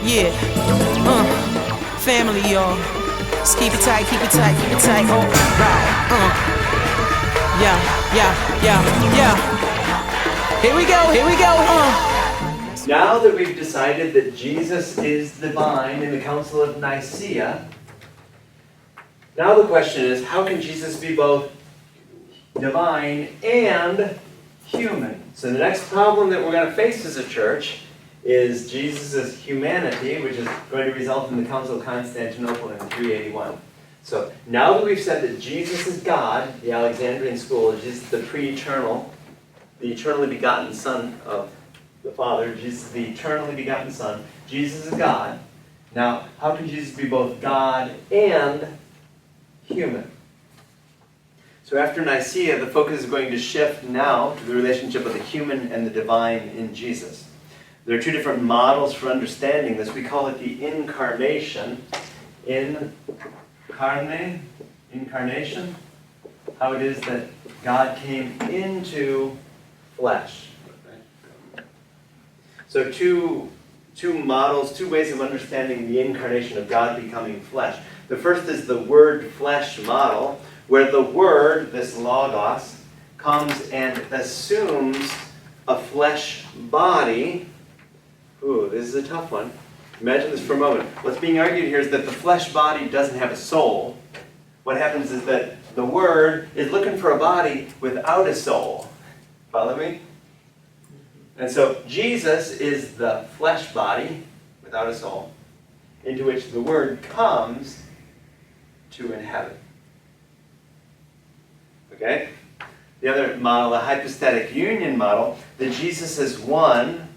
Yeah, family, y'all. Just keep it tight, keep it tight, keep it tight. Oh, right. Yeah. Here we go. Now that we've decided that Jesus is divine in the Council of Nicaea, now the question is, how can Jesus be both divine and human? So the next problem that we're going to face as a church is Jesus' humanity, which is going to result in the Council of Constantinople in 381. So now that we've said that Jesus is God, the Alexandrian school, Jesus is the pre-eternal, the eternally begotten Son of the Father, Jesus is the eternally begotten Son, Jesus is God. Now, how can Jesus be both God and human? So after Nicaea, the focus is going to shift now to the relationship of the human and the divine in Jesus. There are two different models for understanding this. We call it the incarnation. Incarnation. How it is that God came into flesh. So two models, two ways of understanding the incarnation of God becoming flesh. The first is the word flesh model, where the word, this logos, comes and assumes a flesh body. Ooh, this is a tough one. Imagine this for a moment. What's being argued here is that the flesh body doesn't have a soul. What happens is that the Word is looking for a body without a soul. Follow me? And so Jesus is the flesh body without a soul, into which the Word comes to inhabit. Okay? The other model, the hypostatic union model, that Jesus is one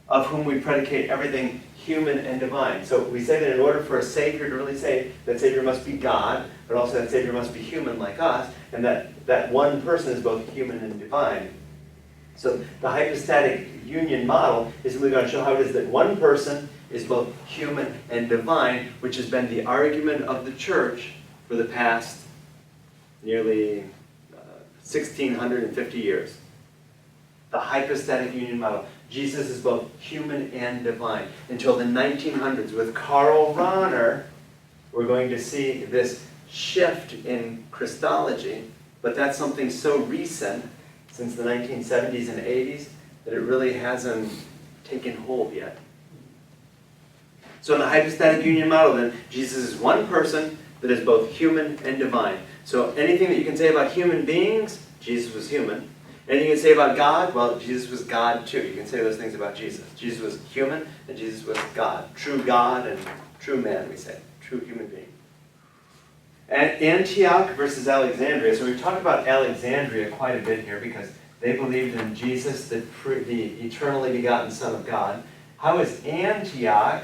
of whom we predicate everything human and divine. So we say that in order for a Savior to really save, that Savior must be God, but also that Savior must be human like us, and that one person is both human and divine. So the hypostatic union model is really going to show how it is that one person is both human and divine, which has been the argument of the church for the past nearly 1,650 years. The hypostatic union model. Jesus is both human and divine. Until the 1900s, with Karl Rahner, we're going to see this shift in Christology, but that's something so recent, since the 1970s and 80s, that it really hasn't taken hold yet. So in the hypostatic union model, then, Jesus is one person that is both human and divine. So anything that you can say about human beings, Jesus was human. Anything you can say about God? Well, Jesus was God too. You can say those things about Jesus. Jesus was human and Jesus was God. True God and true man, we say. True human being. And Antioch versus Alexandria. So we've talked about Alexandria quite a bit here because they believed in Jesus, the eternally begotten Son of God. How is Antioch,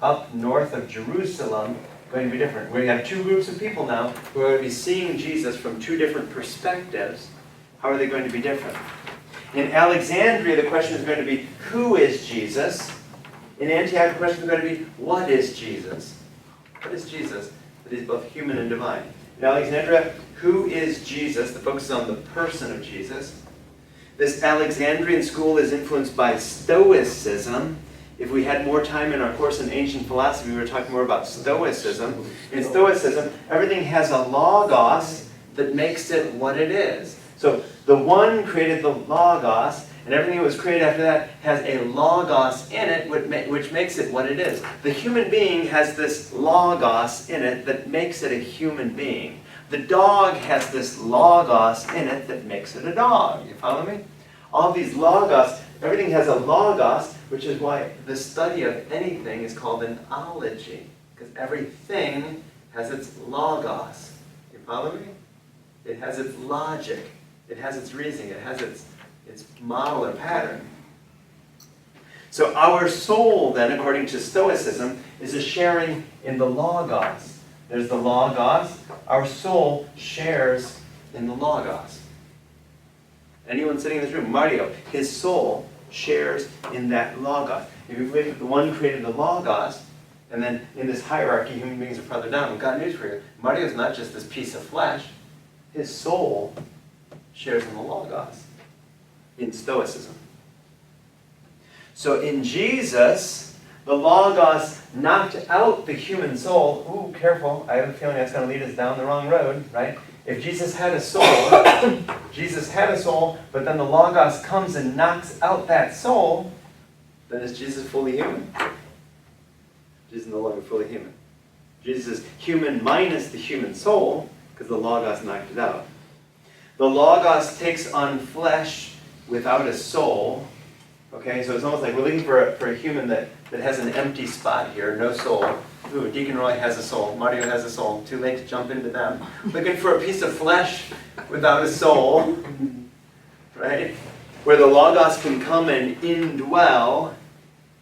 up north of Jerusalem, going to be different? We have two groups of people now who are going to be seeing Jesus from two different perspectives. How are they going to be different? In Alexandria, the question is going to be, who is Jesus? In Antioch, the question is going to be, what is Jesus? What is Jesus? That he's both human and divine. In Alexandria, who is Jesus? The focus is on the person of Jesus. This Alexandrian school is influenced by Stoicism. If we had more time in our course in ancient philosophy, we were talking more about Stoicism. In Stoicism, everything has a logos that makes it what it is. So the One created the logos, and everything that was created after that has a logos in it, which makes it what it is. The human being has this logos in it that makes it a human being. The dog has this logos in it that makes it a dog. You follow me? All these logos, everything has a logos, which is why the study of anything is called an ology, because everything has its logos. You follow me? It has its logic. It has its reasoning. It has its model or pattern. So our soul, then, according to Stoicism, is a sharing in the logos. There's the logos. Our soul shares in the logos. Anyone sitting in this room, Mario, his soul shares in that logos. If you believe that the One created the logos, and then in this hierarchy, human beings are farther down, we've got news for you. Mario's not just this piece of flesh. His soul shares in the logos in Stoicism. So in Jesus, The Logos knocked out the human soul. Ooh, careful. I have a feeling that's going to lead us down the wrong road, right? If Jesus had a soul, Jesus had a soul, but then the Logos comes and knocks out that soul, then is Jesus fully human? Jesus is no longer fully human. Jesus is human minus the human soul, because the Logos knocked it out. The Logos takes on flesh without a soul. Okay, so it's almost like we're looking for a human that has an empty spot here, no soul. Ooh, Deacon Roy has a soul, Mario has a soul, too late to jump into them. Looking for a piece of flesh without a soul, right? Where the Logos can come and indwell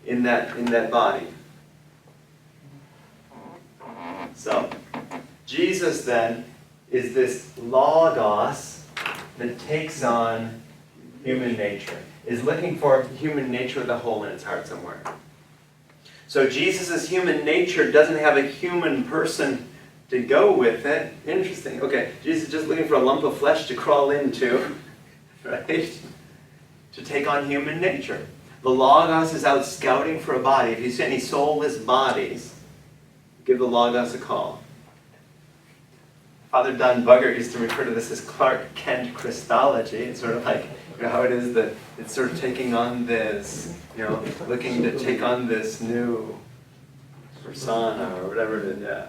in that body. So, Jesus then is this Logos that takes on human nature, is looking for human nature with a hole in its heart somewhere. So Jesus' human nature doesn't have a human person to go with it. Interesting. Okay, Jesus is just looking for a lump of flesh to crawl into, right? To take on human nature. The Logos is out scouting for a body. If you see any soulless bodies, give the Logos a call. Father Don Buggert used to refer to this as Clark Kent Christology. It's sort of like, you know, how it is that it's sort of taking on this, you know, looking to take on this new persona or whatever it is. Yeah.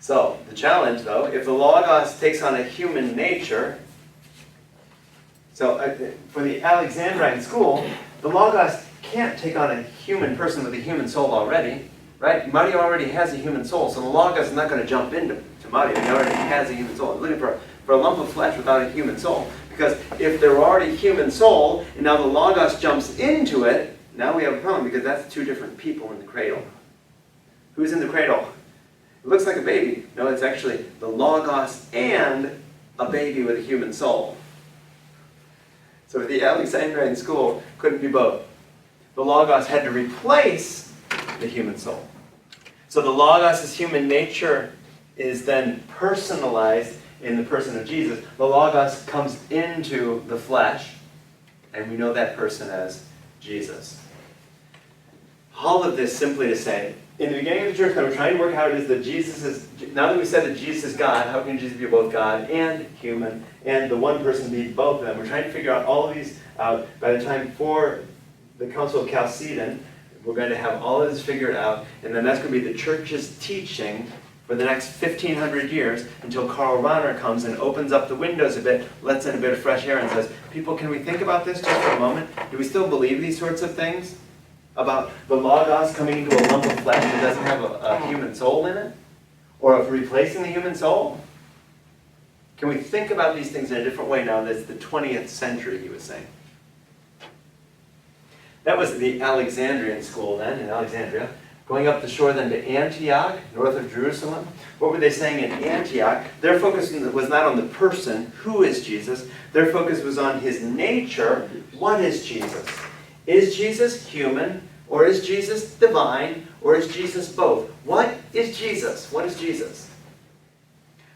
So, the challenge though, if the Logos takes on a human nature, so for the Alexandrine school, the Logos can't take on a human person with a human soul already. Right? Mario already has a human soul, so the Logos is not going to jump into Mario. He already has a human soul. He's looking for a lump of flesh without a human soul. Because if they're already human soul, and now the Logos jumps into it, now we have a problem, because that's two different people in the cradle. Who's in the cradle? It looks like a baby. No, it's actually the Logos and a baby with a human soul. So the Alexandrine school couldn't be both. The Logos had to replace the human soul. So the Logos' human nature is then personalized in the person of Jesus. The Logos comes into the flesh, and we know that person as Jesus. All of this simply to say, in the beginning of the church, we're trying to work out how it is that Jesus is, now that we said that Jesus is God, how can Jesus be both God and human, and the one person be both of them? We're trying to figure out all of these out. By the time for the Council of Chalcedon, we're going to have all of this figured out, and then that's going to be the church's teaching for the next 1,500 years until Karl Rahner comes and opens up the windows a bit, lets in a bit of fresh air, and says, people, can we think about this just for a moment? Do we still believe these sorts of things? About the Logos coming into a lump of flesh that doesn't have a human soul in it? Or of replacing the human soul? Can we think about these things in a different way now that it's the 20th century, he was saying? That was the Alexandrian school then, in Alexandria. Going up the shore then to Antioch, north of Jerusalem. What were they saying in Antioch? Their focus was not on the person, who is Jesus. Their focus was on his nature. What is Jesus? Is Jesus human? Or is Jesus divine? Or is Jesus both? What is Jesus? What is Jesus?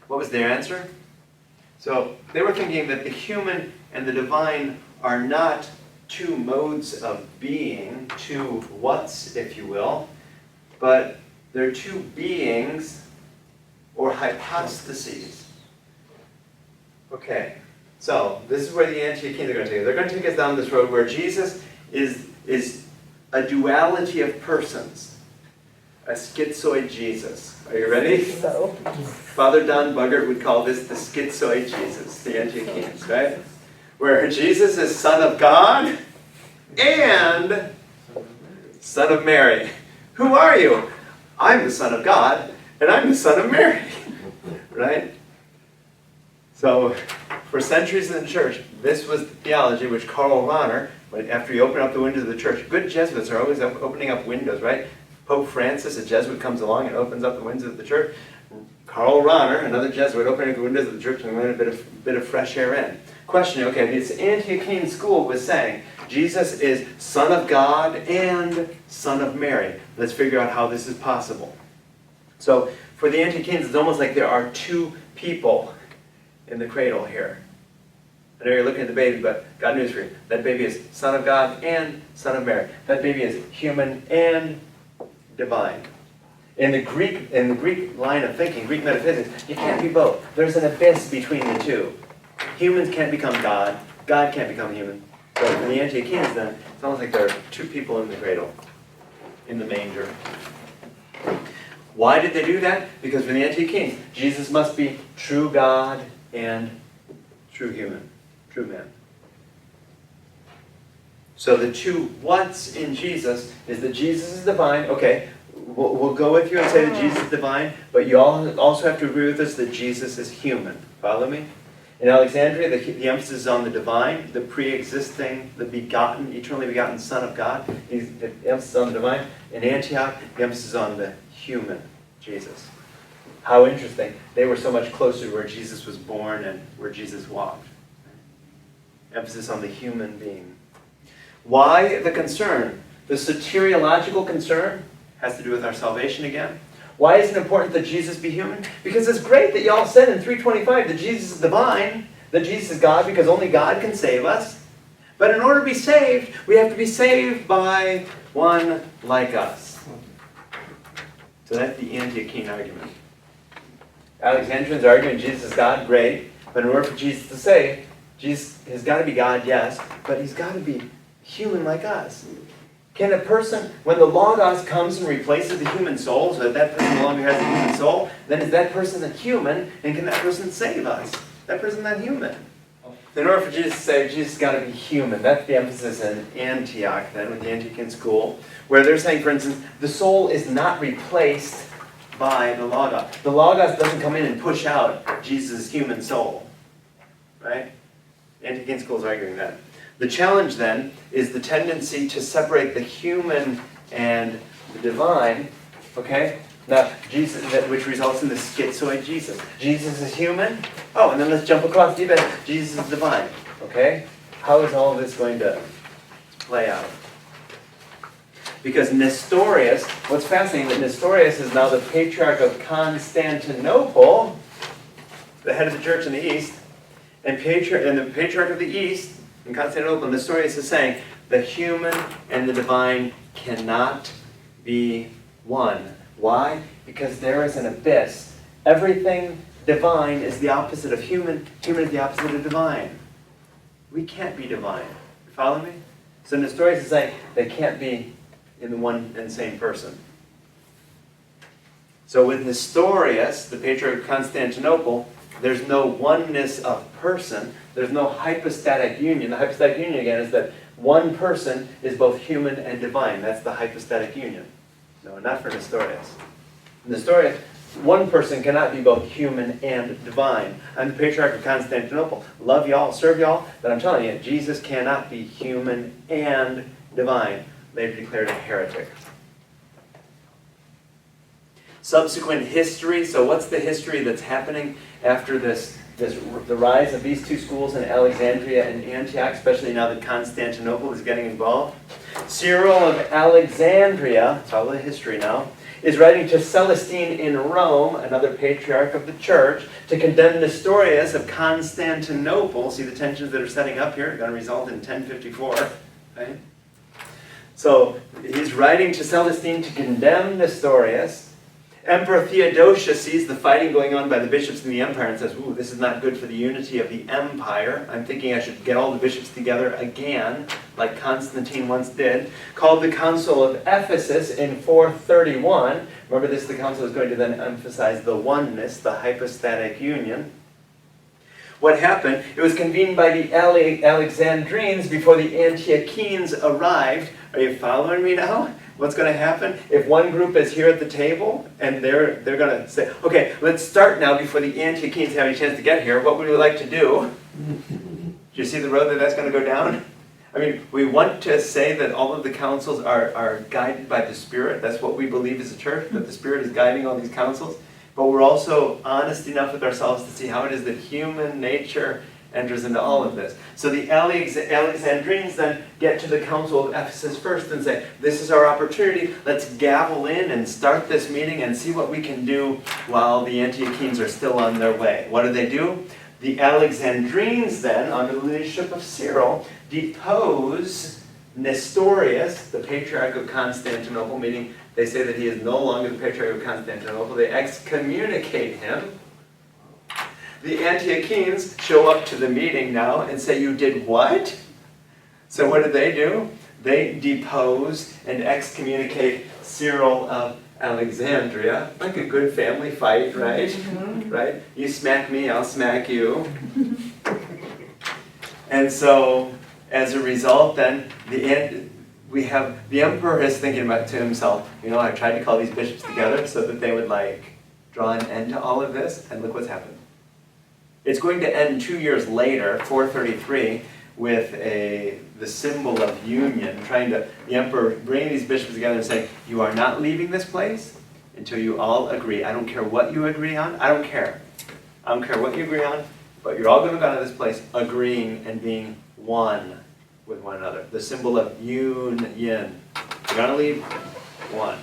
What was their answer? So they were thinking that the human and the divine are not two modes of being, two whats, if you will, but they're two beings or hypostases. Okay, so this is where the Antiochans are going to take us. They're going to take us down this road where Jesus is a duality of persons, a schizoid Jesus. Are you ready? So. Father Don Buggert would call this the schizoid Jesus, the Antiochans, right? Where Jesus is Son of God and Son of Mary. Who are you? I'm the Son of God, and I'm the Son of Mary. Right? So, for centuries in the church, this was the theology which Karl Rahner, after he opened up the windows of the church, good Jesuits are always opening up windows, right? Pope Francis, a Jesuit, comes along and opens up the windows of the church. Karl Rahner, another Jesuit, opening up the windows of the church and letting a bit of fresh air in. Question, okay, this Antiochene school was saying, Jesus is Son of God and Son of Mary. Let's figure out how this is possible. So, for the Antiochenes, it's almost like there are two people in the cradle here. I know you're looking at the baby, but got news for you. That baby is Son of God and Son of Mary. That baby is human and divine. In the Greek line of thinking, Greek metaphysics, you can't be both. There's an abyss between the two. Humans can't become God. God can't become human. But for the Antiochians then, it's almost like there are two people in the cradle, in the manger. Why did they do that? Because for the Antiochians, Jesus must be true God and true human, true man. So the two what's in Jesus is that Jesus is divine. Okay, we'll go with you and say that Jesus is divine, but you all also have to agree with us that Jesus is human. Follow me? In Alexandria, the emphasis is on the divine, the pre-existing, the begotten, eternally begotten Son of God. The emphasis is on the divine. In Antioch, the emphasis is on the human Jesus. How interesting. They were so much closer to where Jesus was born and where Jesus walked. Emphasis on the human being. Why the concern? The soteriological concern has to do with our salvation again. Why is it important that Jesus be human? Because it's great that y'all said in 325 that Jesus is divine, that Jesus is God, because only God can save us. But in order to be saved, we have to be saved by one like us. So that's the Antiochian argument. Alexandrians arguing Jesus is God, great. But in order for Jesus to save, Jesus has got to be God, yes, but he's got to be human like us. Can a person, when the Logos comes and replaces the human soul, so that person no longer has a human soul, then is that person a human, and can that person save us? That person's not human. In order for Jesus to save, Jesus has got to be human. That's the emphasis in Antioch, then, with the Antiochian school, where they're saying, for instance, the soul is not replaced by the Logos. The Logos doesn't come in and push out Jesus' human soul. Right? The Antiochian school is arguing that. The challenge then is the tendency to separate the human and the divine, okay? Now, Jesus, which results in the schizoid Jesus. Jesus is human. Oh, and then let's jump across the event. Jesus is divine, okay? How is all of this going to play out? Because Nestorius, what's fascinating, that Nestorius is now the Patriarch of Constantinople, the head of the church in the East, and the Patriarch of the East, in Constantinople, Nestorius is saying the human and the divine cannot be one. Why? Because there is an abyss. Everything divine is the opposite of human. Human is the opposite of divine. We can't be divine. You follow me? So Nestorius is saying they can't be in the one and same person. So with Nestorius, the Patriarch of Constantinople, there's no oneness of person. There's no hypostatic union. The hypostatic union, again, is that one person is both human and divine. That's the hypostatic union. No, not for Nestorius. Nestorius, one person cannot be both human and divine. I'm the Patriarch of Constantinople. Love y'all, serve y'all, but I'm telling you, Jesus cannot be human and divine. Later declared a heretic. Subsequent history. So what's the history that's happening after the rise of these two schools in Alexandria and Antioch, especially now that Constantinople is getting involved? Cyril of Alexandria, follow the history now, is writing to Celestine in Rome, another patriarch of the church, to condemn Nestorius of Constantinople. See the tensions that are setting up here? Are going to result in 1054. Right? So he's writing to Celestine to condemn Nestorius. Emperor Theodosius sees the fighting going on by the bishops in the empire and says, ooh, this is not good for the unity of the empire. I'm thinking I should get all the bishops together again, like Constantine once did. Called the Council of Ephesus in 431. Remember this, the council is going to then emphasize the oneness, the hypostatic union. What happened? It was convened by the Alexandrines before the Antiochians arrived. Are you following me now? What's going to happen? If one group is here at the table, and they're going to say, okay, let's start now before the Antiochians have any chance to get here. What would we like to do? Do you see the road that's going to go down? I mean, we want to say that all of the councils are guided by the Spirit. That's what we believe as a church, that the Spirit is guiding all these councils. But we're also honest enough with ourselves to see how it is that human nature enters into all of this. So the Alexandrines then get to the Council of Ephesus first and say, this is our opportunity, let's gavel in and start this meeting and see what we can do while the Antiochians are still on their way. What do? The Alexandrines then, under the leadership of Cyril, depose Nestorius, the Patriarch of Constantinople, meaning they say that he is no longer the Patriarch of Constantinople. They excommunicate him. The Antiochines show up to the meeting now and say, "You did what?" So what do? They depose and excommunicate Cyril of Alexandria, like a good family fight, right? Right? You smack me, I'll smack you. And so, as a result, then the emperor is thinking about to himself, I tried to call these bishops together so that they would draw an end to all of this, and look what's happened. It's going to end 2 years later, 433, with the symbol of union, the emperor bringing these bishops together and saying, "You are not leaving this place until you all agree. I don't care what you agree on. I don't care. I don't care what you agree on, but you're all going to go to this place agreeing and being one with one another." The symbol of union. You're going to leave one.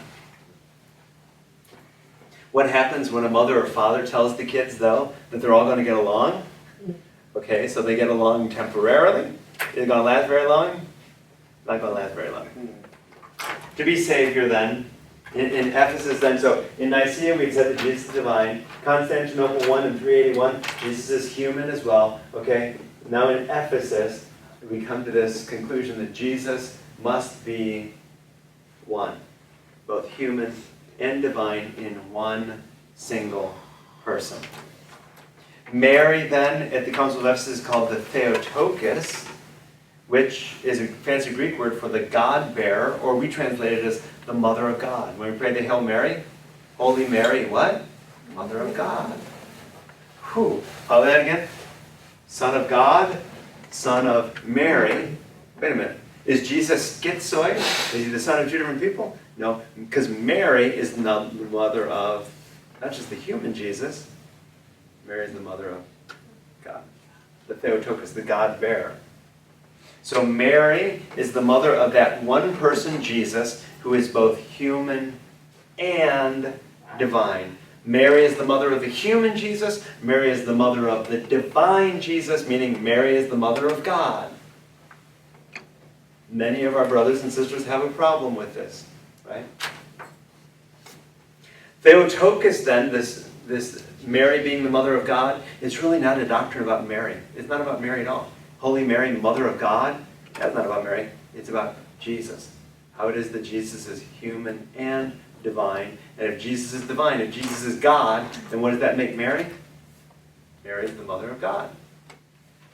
What happens when a mother or father tells the kids, though, that they're all going to get along? Okay, so they get along temporarily. Is it going to last very long? Not going to last very long. To be saved here then, in Ephesus then, so in Nicaea we said that Jesus is divine. Constantinople 1 and 381, Jesus is human as well. Okay, now in Ephesus we come to this conclusion that Jesus must be one, both human and divine in one single person. Mary then at the Council of Ephesus is called the theotokos, which is a fancy Greek word for the God-bearer, or we translate it as the Mother of God. When we pray the Hail Mary, Holy Mary, what? Mother of God. Whew. Follow that again? Son of God, Son of Mary. Wait a minute. Is Jesus schizoid? Is he the son of two different people? No, because Mary is the mother of not just the human Jesus. Mary is the mother of God. The Theotokos, the God-bearer. So Mary is the mother of that one person, Jesus, who is both human and divine. Mary is the mother of the human Jesus. Mary is the mother of the divine Jesus, meaning Mary is the mother of God. Many of our brothers and sisters have a problem with this, right? Theotokos then, this Mary being the mother of God, it's really not a doctrine about Mary. It's not about Mary at all. Holy Mary, Mother of God, that's not about Mary. It's about Jesus. How it is that Jesus is human and divine. And if Jesus is divine, if Jesus is God, then what does that make Mary? Mary is the Mother of God.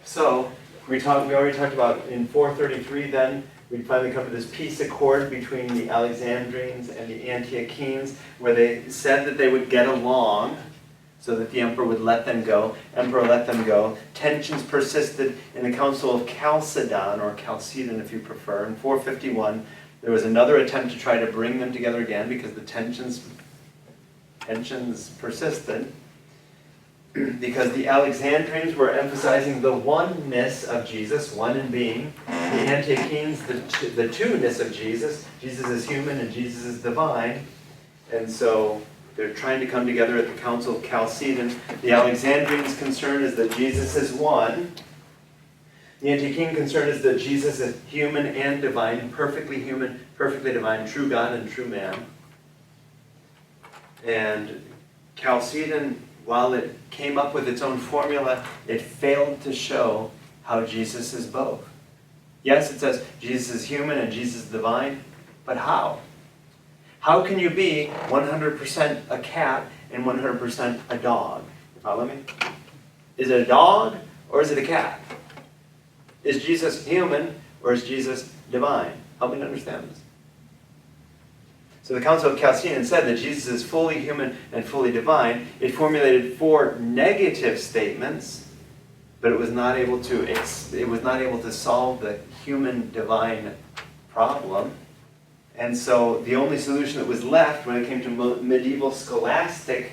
So, we already talked about in 433 then, we finally come to this peace accord between the Alexandrines and the Antiochines, where they said that they would get along so that the emperor would let them go. Emperor let them go. Tensions persisted in the Council of Chalcedon, or Chalcedon if you prefer. In 451, there was another attempt to try to bring them together again because the tensions persisted. Because the Alexandrines were emphasizing the oneness of Jesus, one in being. The Antiochines, the two-ness of Jesus. Jesus is human and Jesus is divine. And so they're trying to come together at the Council of Chalcedon. The Alexandrines' concern is that Jesus is one. The Antiochene concern is that Jesus is human and divine, perfectly human, perfectly divine, true God and true man. And Chalcedon, while it came up with its own formula, it failed to show how Jesus is both. Yes, it says Jesus is human and Jesus is divine, but how? How can you be 100% a cat and 100% a dog? You follow me? Is it a dog or is it a cat? Is Jesus human or is Jesus divine? Help me to understand this. So the Council of Chalcedon said that Jesus is fully human and fully divine. It formulated 4 negative statements, but it was not able to solve the human-divine problem. And so the only solution that was left when it came to medieval scholastics,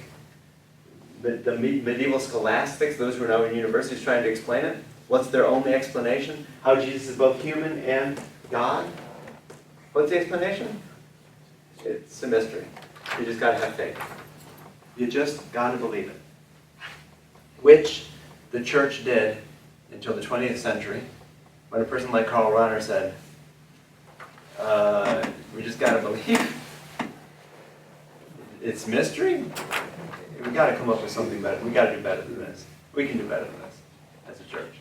those who are now in universities trying to explain it, what's their only explanation? How Jesus is both human and God? What's the explanation? It's a mystery. You just got to have faith. You just got to believe it. Which the church did until the 20th century, when a person like Karl Rahner said, we just got to believe. It's mystery. We got to come up with something better. We got to do better than this. We can do better than this as a church.